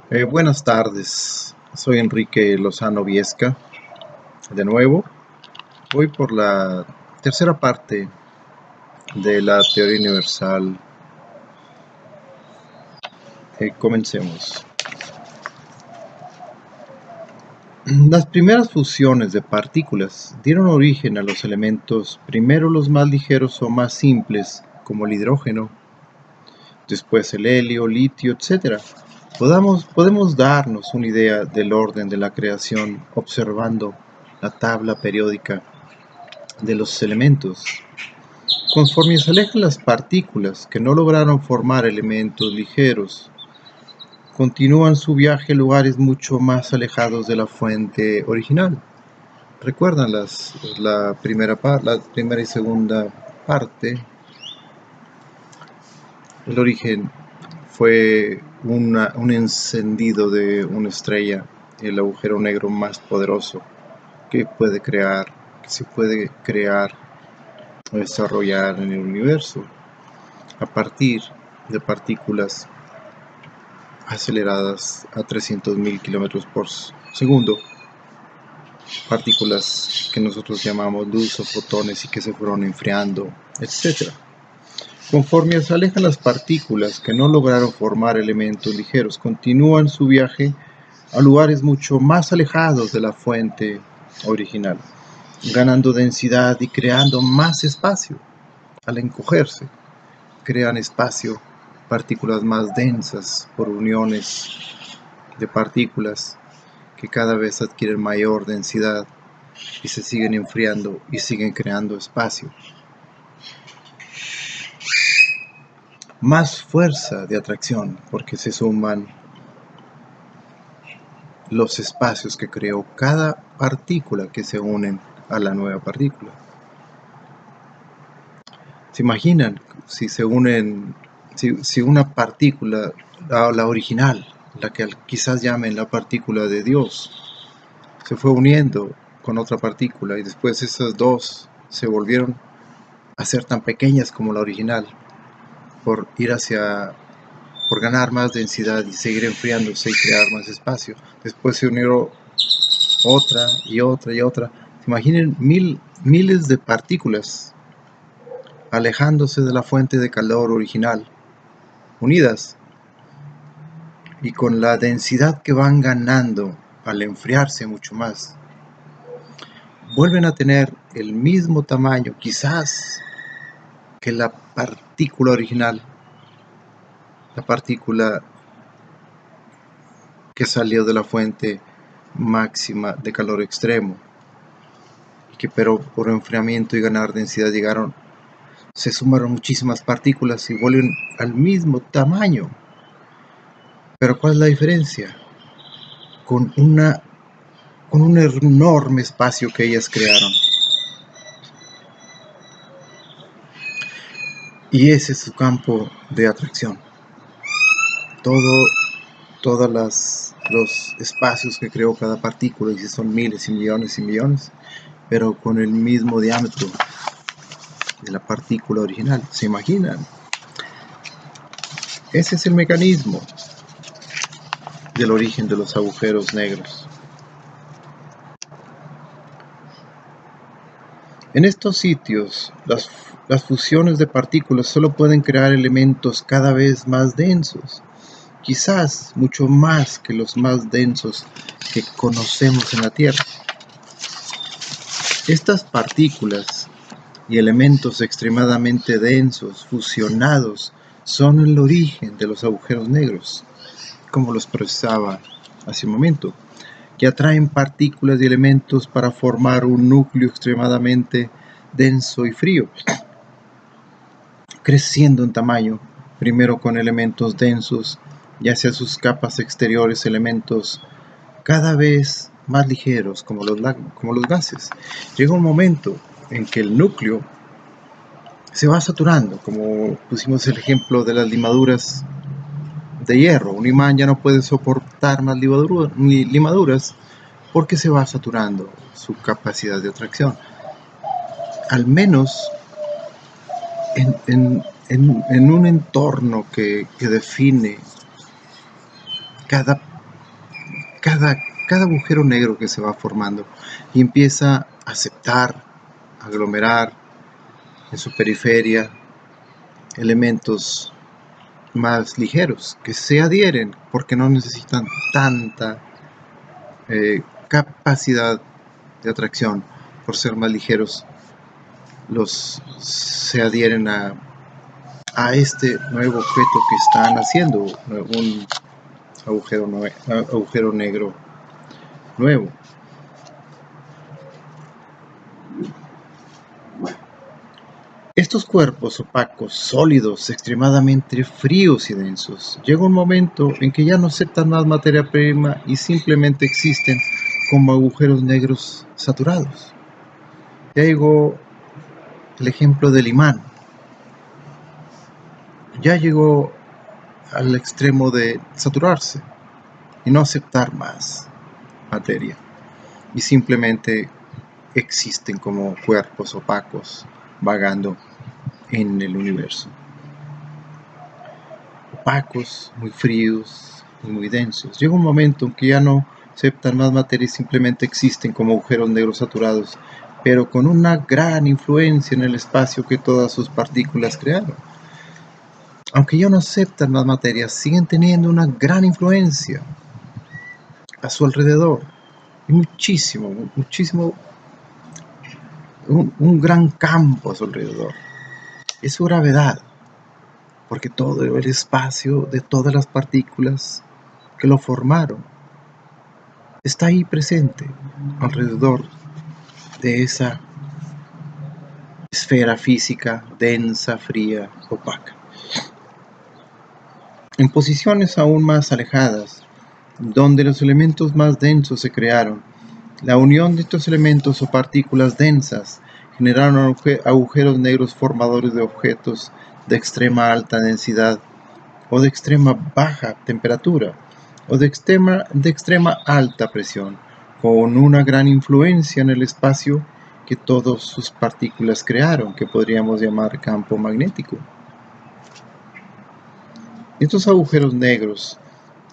Buenas tardes, soy Enrique Lozano Viesca. De nuevo, voy por la tercera parte de la teoría universal. Comencemos. Las primeras fusiones de partículas dieron origen a los elementos, primero los más ligeros o más simples, como el hidrógeno, después el helio, litio, etc. Podemos darnos una idea del orden de la creación observando la tabla periódica de los elementos. Conforme se alejan las partículas que no lograron formar elementos ligeros, continúan su viaje a lugares mucho más alejados de la fuente original. ¿Recuerdan la primera y segunda parte? El origen fue un encendido de una estrella, el agujero negro más poderoso que se puede crear o desarrollar en el universo, a partir de partículas aceleradas a 300.000 kilómetros por segundo, partículas que nosotros llamamos luz o fotones y que se fueron enfriando, etc. Conforme se alejan las partículas que no lograron formar elementos ligeros, continúan su viaje a lugares mucho más alejados de la fuente original, ganando densidad y creando más espacio. Al encogerse, crean espacio, partículas más densas por uniones de partículas que cada vez adquieren mayor densidad y se siguen enfriando y siguen creando espacio. Más fuerza de atracción porque se suman los espacios que creó cada partícula que se unen a la nueva partícula. ¿Se imaginan si se unen, si una partícula, la original, la que quizás llamen la partícula de Dios, se fue uniendo con otra partícula y después esas dos se volvieron a ser tan pequeñas como la original por ganar más densidad y seguir enfriándose y crear más espacio? Después se unieron otra y otra y otra. Imaginen miles de partículas alejándose de la fuente de calor original, unidas, y con la densidad que van ganando al enfriarse mucho más, vuelven a tener el mismo tamaño, quizás, que la partícula original, la partícula que salió de la fuente máxima de calor extremo, pero por enfriamiento y ganar densidad se sumaron muchísimas partículas y vuelven al mismo tamaño. Pero ¿cuál es la diferencia? Con un enorme espacio que ellas crearon. Y ese es su campo de atracción. Todos los espacios que creó cada partícula, y si son miles y millones, pero con el mismo diámetro de la partícula original. ¿Se imaginan? Ese es el mecanismo del origen de los agujeros negros. En estos sitios, las fusiones de partículas solo pueden crear elementos cada vez más densos, quizás mucho más que los más densos que conocemos en la Tierra. Estas partículas y elementos extremadamente densos fusionados son el origen de los agujeros negros, como lo expresaba hace un momento, que atraen partículas y elementos para formar un núcleo extremadamente denso y frío, creciendo en tamaño, primero con elementos densos y hacia sus capas exteriores elementos cada vez más ligeros como los gases. Llega un momento en que el núcleo se va saturando, como pusimos el ejemplo de las limaduras de hierro. Un imán ya no puede soportar más limaduras porque se va saturando su capacidad de atracción. Al menos en un entorno que define cada cada agujero negro que se va formando y empieza a aceptar, a aglomerar en su periferia elementos más ligeros que se adhieren porque no necesitan tanta capacidad de atracción. Por ser más ligeros, se adhieren a este nuevo objeto que están haciendo, un agujero negro nuevo. Estos cuerpos opacos, sólidos, extremadamente fríos y densos, llega un momento en que ya no aceptan más materia prima y simplemente existen como agujeros negros saturados. Ya llegó el ejemplo del imán. Ya llegó al extremo de saturarse y no aceptar más materia. Y simplemente existen como cuerpos opacos vagando en el universo. Opacos, muy fríos y muy densos. Llega un momento en que ya no aceptan más materia y simplemente existen como agujeros negros saturados, pero con una gran influencia en el espacio que todas sus partículas crearon. Aunque ya no aceptan más materia, siguen teniendo una gran influencia a su alrededor. Y muchísimo, un gran campo a su alrededor. Es su gravedad, porque todo el espacio de todas las partículas que lo formaron está ahí presente alrededor de esa esfera física densa, fría, opaca. En posiciones aún más alejadas, donde los elementos más densos se crearon, la unión de estos elementos o partículas densas generaron agujeros negros formadores de objetos de extrema alta densidad o de extrema baja temperatura o de extrema alta presión, con una gran influencia en el espacio que todas sus partículas crearon, que podríamos llamar campo magnético. Estos agujeros negros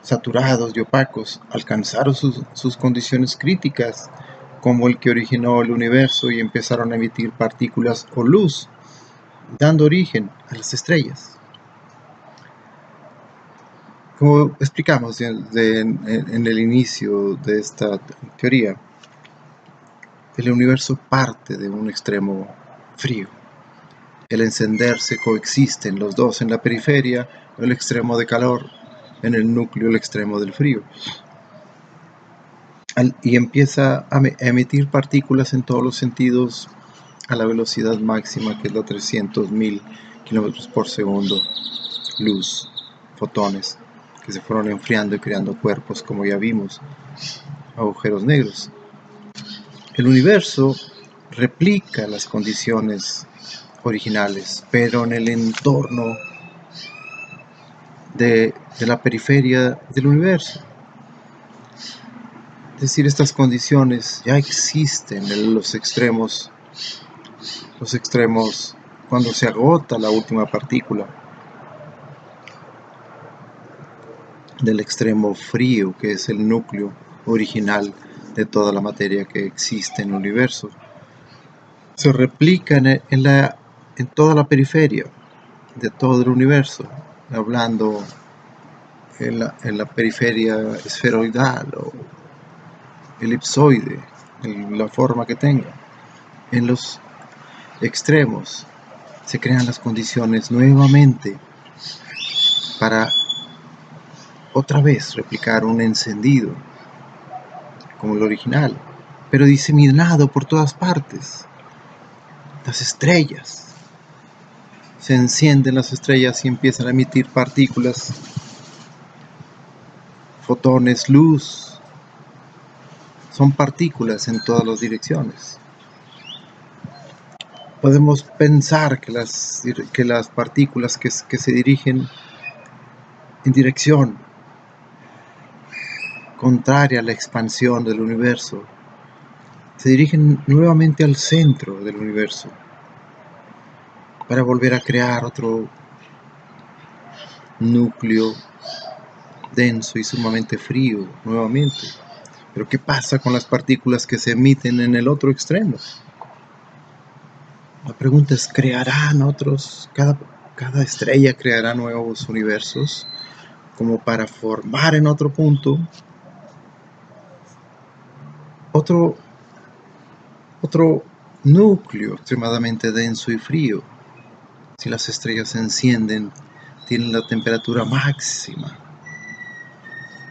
saturados y opacos alcanzaron sus condiciones críticas, como el que originó el universo, y empezaron a emitir partículas o luz, dando origen a las estrellas. Como explicamos en el inicio de esta teoría, el universo parte de un extremo frío. El encenderse coexisten los dos en la periferia, el extremo de calor, en el núcleo el extremo del frío. Y empieza a emitir partículas en todos los sentidos a la velocidad máxima, que es la 300.000 kilómetros por segundo, luz, fotones, que se fueron enfriando y creando cuerpos, como ya vimos, agujeros negros. El universo replica las condiciones originales, pero en el entorno de la periferia del universo. Es decir, estas condiciones ya existen en los extremos cuando se agota la última partícula del extremo frío, que es el núcleo original de toda la materia que existe en el universo. Se replica en toda la periferia de todo el universo, hablando en la periferia esferoidal o elipsoide, en la forma que tenga. En los extremos se crean las condiciones nuevamente para otra vez replicar un encendido como el original, pero diseminado por todas partes. Las estrellas, se encienden las estrellas y empiezan a emitir partículas, fotones, luz. Son partículas en todas las direcciones. Podemos pensar que las partículas que se dirigen en dirección contraria a la expansión del universo se dirigen nuevamente al centro del universo para volver a crear otro núcleo denso y sumamente frío nuevamente. Pero ¿qué pasa con las partículas que se emiten en el otro extremo? La pregunta es, ¿crearán otros? Cada estrella creará nuevos universos como para formar en otro punto otro núcleo extremadamente denso y frío. Si las estrellas se encienden, tienen la temperatura máxima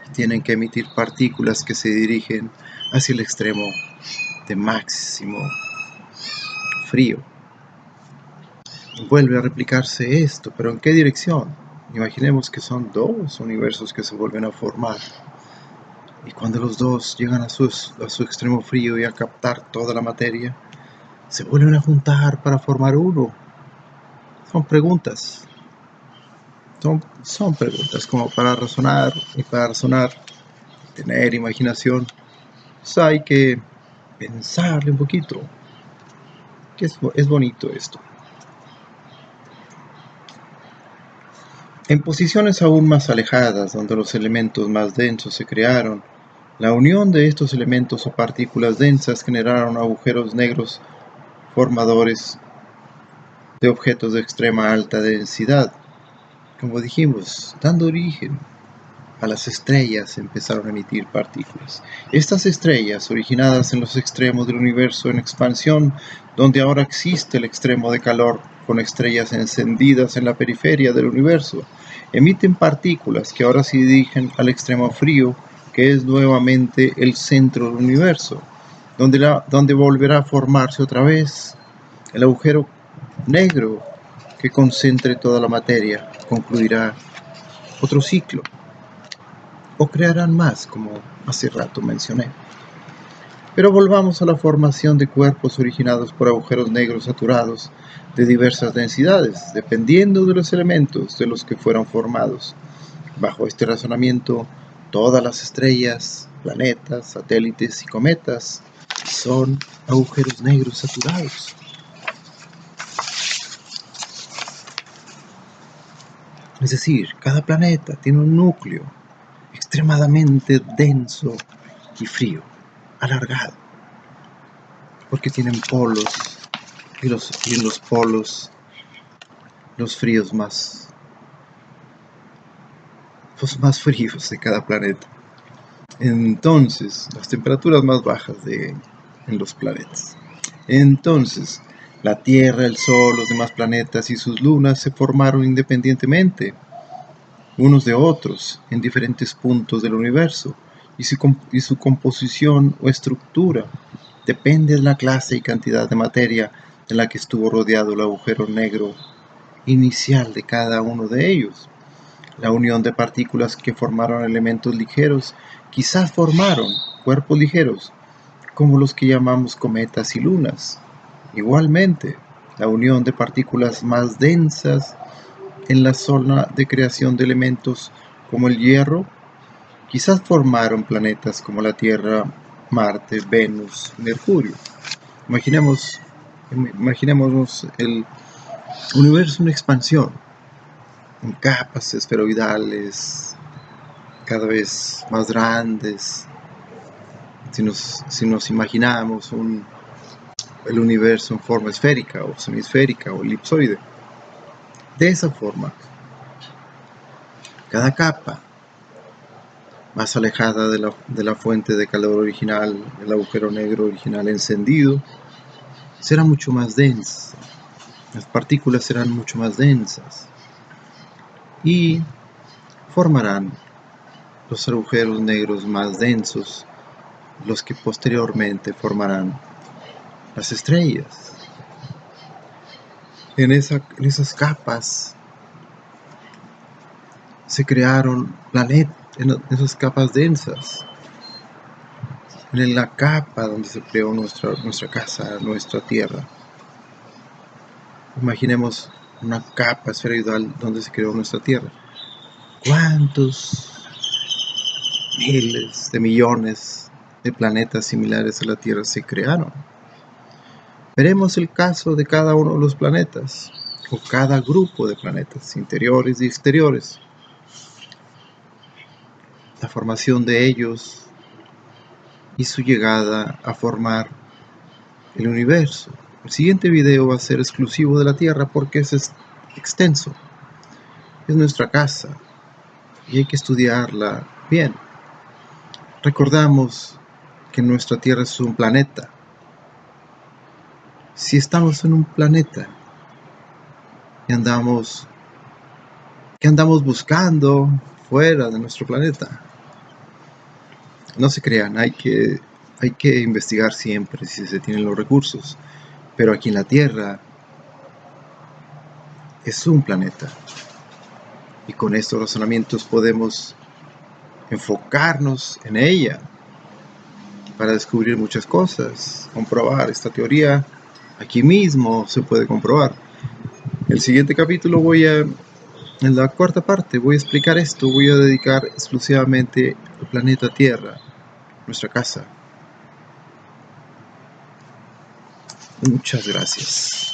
y tienen que emitir partículas que se dirigen hacia el extremo de máximo frío. Vuelve a replicarse esto, pero ¿en qué dirección? Imaginemos que son dos universos que se vuelven a formar. Y cuando los dos llegan a su extremo frío y a captar toda la materia, se vuelven a juntar para formar uno. Son preguntas. Son preguntas como para razonar y para razonar, tener imaginación. Pues hay que pensarle un poquito. Que es bonito esto. En posiciones aún más alejadas, donde los elementos más densos se crearon, la unión de estos elementos o partículas densas generaron agujeros negros formadores de objetos de extrema alta densidad. Como dijimos, dando origen a las estrellas, empezaron a emitir partículas. Estas estrellas, originadas en los extremos del universo en expansión, donde ahora existe el extremo de calor con estrellas encendidas en la periferia del universo, emiten partículas que ahora se dirigen al extremo frío, que es nuevamente el centro del universo, donde volverá a formarse otra vez el agujero negro que concentre toda la materia. Concluirá otro ciclo, o crearán más, como hace rato mencioné. Pero volvamos a la formación de cuerpos originados por agujeros negros saturados de diversas densidades, dependiendo de los elementos de los que fueron formados. Bajo este razonamiento, todas las estrellas, planetas, satélites y cometas son agujeros negros saturados. Es decir, cada planeta tiene un núcleo extremadamente denso y frío, alargado, porque tienen polos y en los polos los fríos más fríos de cada planeta. Entonces, las temperaturas más bajas en los planetas. Entonces, la Tierra, el Sol, los demás planetas y sus lunas se formaron independientemente unos de otros en diferentes puntos del universo, y su composición o estructura depende de la clase y cantidad de materia en la que estuvo rodeado el agujero negro inicial de cada uno de ellos. La unión de partículas que formaron elementos ligeros quizás formaron cuerpos ligeros, como los que llamamos cometas y lunas. Igualmente, la unión de partículas más densas en la zona de creación de elementos como el hierro, quizás formaron planetas como la Tierra, Marte, Venus, Mercurio. Imaginémonos el universo en expansión, en capas esferoidales cada vez más grandes. Si nos imaginamos el universo en forma esférica o semisférica o elipsoide, de esa forma, cada capa más alejada de la fuente de calor original, el agujero negro original encendido, será mucho más densa. Las partículas serán mucho más densas y formarán los agujeros negros más densos, los que posteriormente formarán las estrellas. En esas capas se crearon planetas, en esas capas densas. En la capa donde se creó nuestra casa, nuestra Tierra. Imaginemos una capa esferoidal donde se creó nuestra Tierra. ¿Cuántos miles de millones de planetas similares a la Tierra se crearon? Veremos el caso de cada uno de los planetas, o cada grupo de planetas, interiores y exteriores. La formación de ellos y su llegada a formar el universo. El siguiente video va a ser exclusivo de la Tierra porque es extenso. Es nuestra casa y hay que estudiarla bien. Recordamos que nuestra Tierra es un planeta. Si estamos en un planeta y ¿qué andamos buscando fuera de nuestro planeta? No se crean, hay que investigar siempre si se tienen los recursos. Pero aquí en la Tierra es un planeta. Y con estos razonamientos podemos enfocarnos en ella para descubrir muchas cosas, comprobar esta teoría. Aquí mismo se puede comprobar. El siguiente capítulo en la cuarta parte, voy a explicar esto. Voy a dedicar exclusivamente al planeta Tierra, nuestra casa. Muchas gracias.